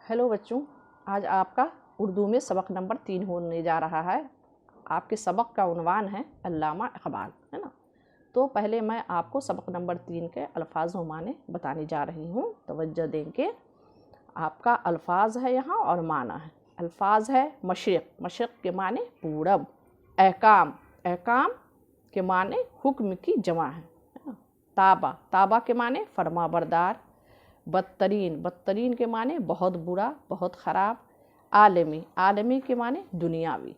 Hello बच्चों, आज आपका उर्दू में सबक नंबर 3 होने जा रहा है। आपके सबक का उन्वान है अल्लामा इकबाल, है ना। तो पहले मैं आपको सबक नंबर 3 के अल्फाज व माने बताने जा रही हूँ। तवज्जो देंगे। आपका अल्फाज है यहाँ और माना है। अल्फाज है मशरिक़, मशरिक़ के माने पूरब। अहकाम, अहकाम के माने हुक्म की जमा है ना। ताबा, ताबा के माने फरमा बरदार। बदतरीन, बदतरीन के माने बहुत बुरा, बहुत ख़राब। आलमी, आलमी के माने दुनियावी।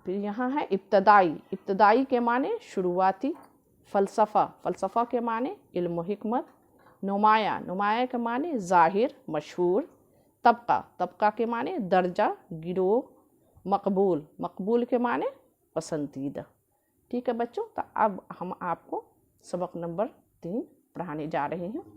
फिर यहाँ है इब्तदाई, इब्तदाई के माने शुरुआती। फ़लसफ़ा, फ़लसफ़ा के माने इल्म व हिकमत। नुमाया, नुमाया के माने ज़ाहिर, मशहूर। तबका, तबका के माने दर्जा, गिरोह। मकबूल, मकबूल के माने पसंदीदा। ठीक है बच्चों, तो अब हम आपको सबक नंबर 3 पढ़ाने जा रहे हैं।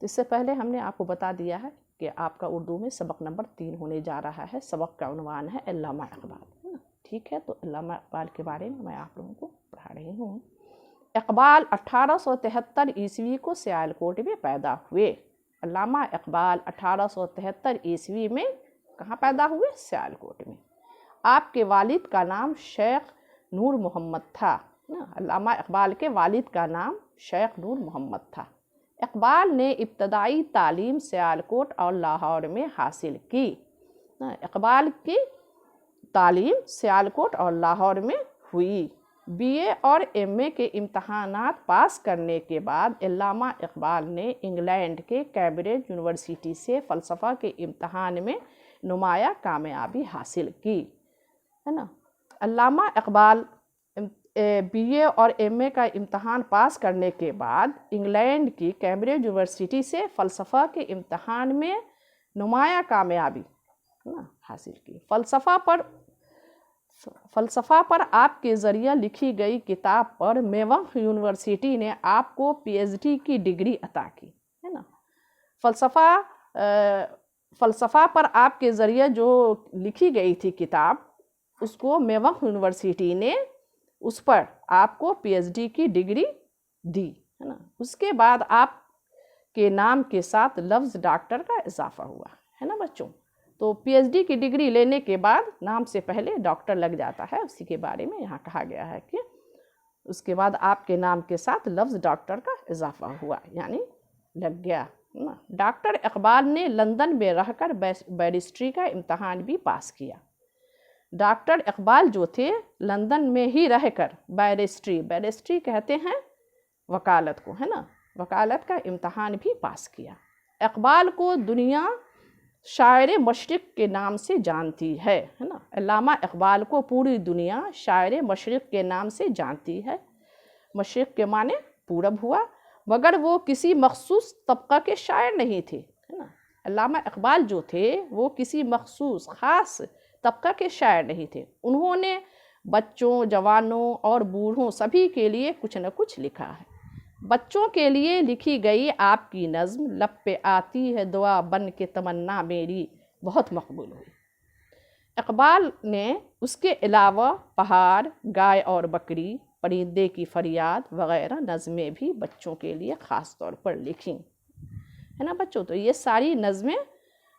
इससे पहले हमने आपको बता दिया है कि आपका उर्दू में सबक नंबर 3 होने जा रहा है। सबक का उन्वान है अल्लामा इकबाल, है ना। ठीक है, तो अल्लामा इकबाल के बारे में मैं आप लोगों को पढ़ा रही हूँ। इकबाल 1873 ईस्वी को सियालकोट में पैदा हुए। अल्लामा इकबाल 1873 ईस्वी में कहाँ पैदा हुए? सियालकोट में। आपके वालिद का नाम शेख नूर मोहम्मद था ना। अल्लामा इकबाल के वालिद का नाम शेख नूर मोहम्मद था। इकबाल ने इब्तदाई तालीम सियालकोट और लाहौर में हासिल की। इकबाल की तालीम सियालकोट और लाहौर में हुई। बीए और एमए के इम्तहानात पास करने के बाद अल्लामा इकबाल ने इंग्लैंड के कैम्ब्रिज यूनिवर्सिटी से फ़लसफ़ा के इम्तहान में नुमाया कामयाबी हासिल की, है ना। अल्लामा इकबाल बीए और एमए का इम्तहान पास करने के बाद इंग्लैंड की कैम्ब्रिज यूनिवर्सिटी से फ़लसफ़ा के इम्तहान में नुमाया कामयाबी ना हासिल की। फ़लसफ़ा पर आपके ज़रिए लिखी गई किताब पर मेवाड़ यूनिवर्सिटी ने आपको पीएचडी की डिग्री अता की, है ना। फ़लसफ़ा पर आपके ज़रिए जो लिखी गई थी किताब, उसको मेवाड़ यूनिवर्सिटी ने उस पर आपको पीएचडी की डिग्री दी, है ना। उसके बाद आपके नाम के साथ लफ्ज़ डॉक्टर का इजाफा हुआ, है ना बच्चों। तो पीएचडी की डिग्री लेने के बाद नाम से पहले डॉक्टर लग जाता है। उसी के बारे में यहाँ कहा गया है कि उसके बाद आपके नाम के साथ लफ्ज़ डॉक्टर का इजाफा हुआ, यानी लग गया ना। डॉक्टर इकबाल ने लंदन में रहकर बैरिस्ट्री का इम्तहान भी पास किया। डॉक्टर इकबाल जो थे लंदन में ही रहकर बैरिस्ट्री कहते हैं वकालत को, है ना, वकालत का इम्तहान भी पास किया। इकबाल को दुनिया शायर मशरिक़ के नाम से जानती है ना। अल्लामा इकबाल को पूरी दुनिया शायर मशरिक़ के नाम से जानती है। मशरिक़ के माने पूरब हुआ, मगर वो किसी मखसूस तबका के शायर नहीं थे, है ना। अल्लामा इकबाल जो थे वो किसी मखसूस ख़ास तबका के शायर नहीं थे। उन्होंने बच्चों, जवानों और बूढ़ों सभी के लिए कुछ न कुछ लिखा है। बच्चों के लिए लिखी गई आपकी नज़्म लब पे आती है दुआ बन के तमन्ना मेरी बहुत मकबूल हुई। इकबाल ने उसके अलावा पहाड़, गाय और बकरी, परिंदे की फरियाद वगैरह नज़में भी बच्चों के लिए ख़ास तौर पर लिखी, है ना बच्चों। तो ये सारी नज़में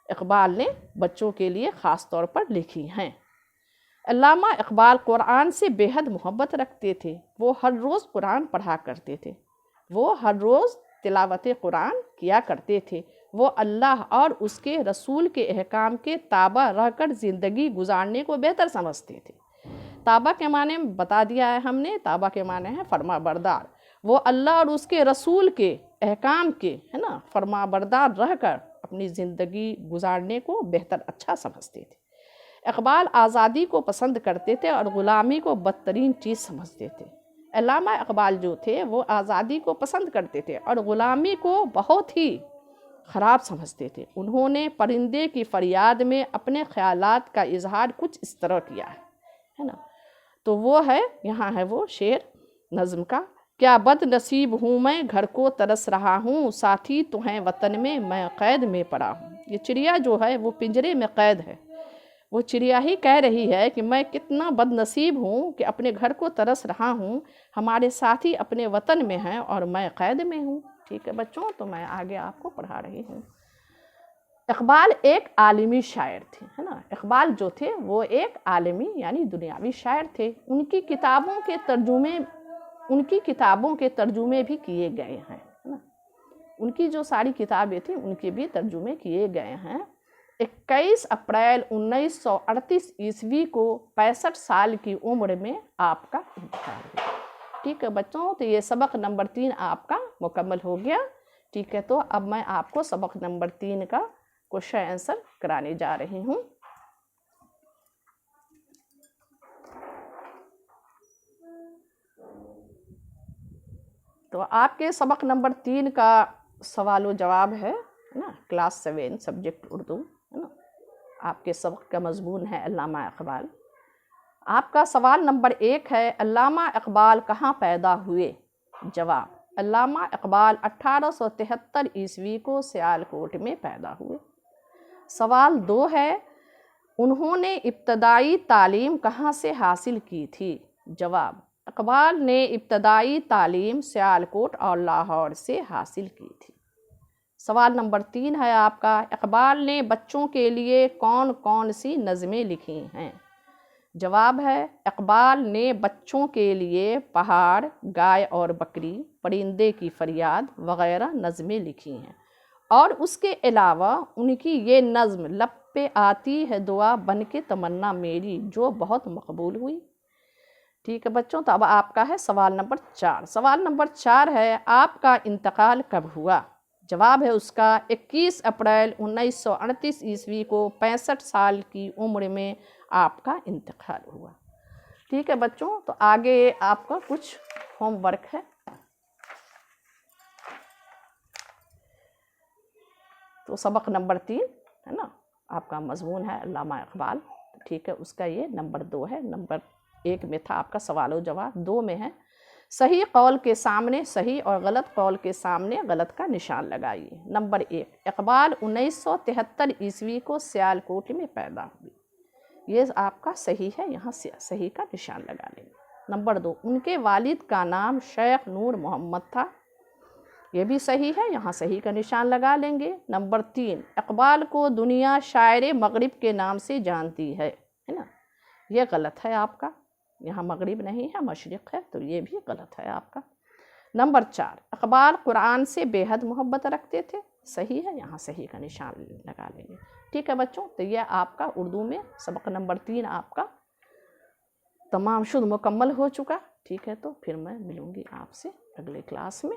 इकबाल ने बच्चों के लिए ख़ास तौर पर लिखी हैं। अल्लामा इकबाल कुरान से बेहद मोहब्बत रखते थे। वो हर रोज़ कुरान पढ़ा करते थे। वो हर रोज़ तिलावत कुरान किया करते थे। वो अल्लाह और उसके रसूल के अहकाम के ताबा रहकर ज़िंदगी गुजारने को बेहतर समझते थे। ताबा के माने बता दिया है हमने। ताबा के माने है फरमा बरदार। वो अल्लाह और उसके रसूल के अहकाम के, है ना, फरमा बरदार रहकर अपनी ज़िंदगी गुजारने को बेहतर अच्छा समझते थे। इकबाल आज़ादी को पसंद करते थे और ग़ुलामी को बदतरीन चीज़ समझते थे। अल्लामा इकबाल जो थे वो आज़ादी को पसंद करते थे और ग़ुलामी को बहुत ही ख़राब समझते थे। उन्होंने परिंदे की फरियाद में अपने ख़यालात का इजहार कुछ इस तरह किया है ना। तो वो है, यहाँ है वो शेर नज़्म का। क्या बदनसीब हूँ मैं, घर को तरस रहा हूँ, साथी तुम्हें वतन में मैं क़ैद में पड़ा हूँ। ये चिड़िया जो है वो पिंजरे में क़ैद है। वो चिड़िया ही कह रही है कि मैं कितना बदनसीब हूँ कि अपने घर को तरस रहा हूँ, हमारे साथी अपने वतन में हैं और मैं क़ैद में हूँ। ٹھیک ہے بچوں، تو میں آگے آپ کو پڑھا رہی ہوں۔ اقبال ایک عالمی شاعر تھے، ہے نا، اقبال جو تھے وہ ایک عالمی یعنی دنیاوی شاعر تھے۔ ان کی کتابوں کے ترجمے بھی کیے گئے ہیں، ہے نا، ان کی جو ساری کتابیں تھیں ان کے بھی ترجمے کیے گئے ہیں۔ 21 اپریل 1938 عیسوی کو 65 سال کی عمر میں آپ کا انتقال ہوا۔ ٹھیک ہے بچوں، تو یہ سبق نمبر 3 آپ کا مکمل ہو گیا۔ ٹھیک ہے، تو اب میں آپ کو سبق نمبر 3 کا کوشچن آنسر کرانے جا رہی ہوں۔ تو آپ کے سبق نمبر 3 کا سوال و جواب ہے نا، کلاس 7 سبجیکٹ اردو، ہے نا، آپ کے سبق کا مضمون ہے علامہ اقبال۔ آپ کا سوال نمبر 1 ہے، علامہ اقبال کہاں پیدا ہوئے؟ جواب، علامہ اقبال 1873 عیسوی کو سیالکوٹ میں پیدا ہوئے۔ سوال 2 ہے، انہوں نے ابتدائی تعلیم کہاں سے حاصل کی تھی؟ جواب، اقبال نے ابتدائی تعلیم سیالکوٹ اور لاہور سے حاصل کی تھی۔ سوال نمبر 3 ہے آپ کا، اقبال نے بچوں کے لیے کون کون سی نظمیں لکھی ہیں؟ جواب ہے، اقبال نے بچوں کے لیے پہاڑ، گائے اور بکری، پرندے کی فریاد وغیرہ نظمیں لکھی ہیں، اور اس کے علاوہ ان کی یہ نظم لب پہ آتی ہے دعا بن کے تمنا میری، جو بہت مقبول ہوئی۔ ٹھیک ہے بچوں، تو اب آپ کا ہے سوال نمبر 4۔ سوال نمبر 4 ہے، آپ کا انتقال کب ہوا؟ جواب ہے اس کا، 21 اپریل 1938 عیسوی کو 65 سال کی عمر میں آپ کا انتقال ہوا۔ ٹھیک ہے بچوں، تو آگے آپ کا کچھ ہوم ورک ہے۔ تو سبق نمبر 3 ہے نا، آپ کا مضمون ہے علامہ اقبال۔ ٹھیک ہے، اس کا یہ نمبر 2 ہے۔ نمبر 1 میں تھا آپ کا سوال و جواب، 2 میں ہے، صحیح قول کے سامنے صحیح اور غلط قول کے سامنے غلط کا نشان لگائیے۔ نمبر 1، اقبال 1973 عیسوی کو سیالکوٹ میں پیدا ہوئی، یہ آپ کا صحیح ہے، یہاں صحیح کا نشان لگا لیں گے۔ نمبر 2، ان کے والد کا نام شیخ نور محمد تھا، یہ بھی صحیح ہے، یہاں صحیح کا نشان لگا لیں گے۔ نمبر 3، اقبال کو دنیا شاعر مغرب کے نام سے جانتی ہے نا، یہ غلط ہے آپ کا، یہاں مغرب نہیں ہے مشرق ہے، تو یہ بھی غلط ہے آپ کا۔ نمبر 4، اقبال قرآن سے بے حد محبت رکھتے تھے، صحیح ہے، یہاں صحیح کا نشان لگا لیں گے۔ ٹھیک ہے بچوں، تو یہ آپ کا اردو میں سبق نمبر 3 آپ کا تمام شد مکمل ہو چکا۔ ٹھیک ہے، تو پھر میں ملوں گی آپ سے اگلے کلاس میں۔